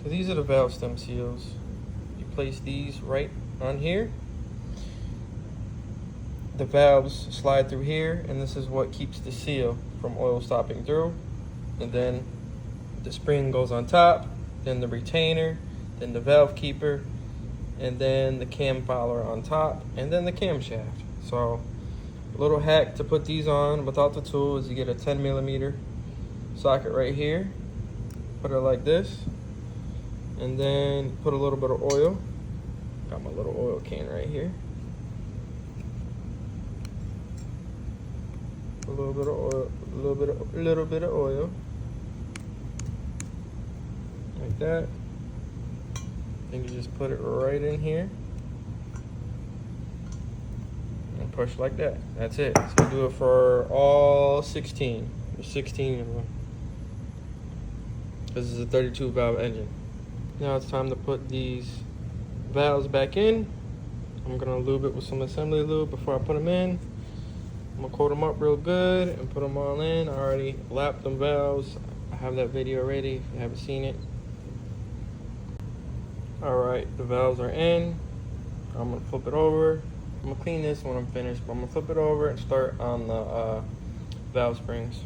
So these are the valve stem seals. You place these right on here. The valves slide through here, and this is what keeps the seal from oil stopping through. And then the spring goes on top, then the retainer, then the valve keeper, and then the cam follower on top, and then the camshaft. So a little hack to put these on without the tool is you get a 10mm socket right here, put it like this, and then put a little bit of oil. Got my little oil can right here. A little bit of oil, a little bit of oil, like that. And you just put it right in here and push like that. That's it. So do it for all 16. There's 16 of them. This is a 32 valve engine. Now it's time to put these valves back in. I'm gonna lube it with some assembly lube before I put them in. I'm gonna coat them up real good and put them all in. I already lapped them valves. I have that video ready if you haven't seen it. All right, the valves are in. I'm gonna flip it over. I'm gonna clean this when I'm finished, but I'm gonna flip it over and start on the valve springs.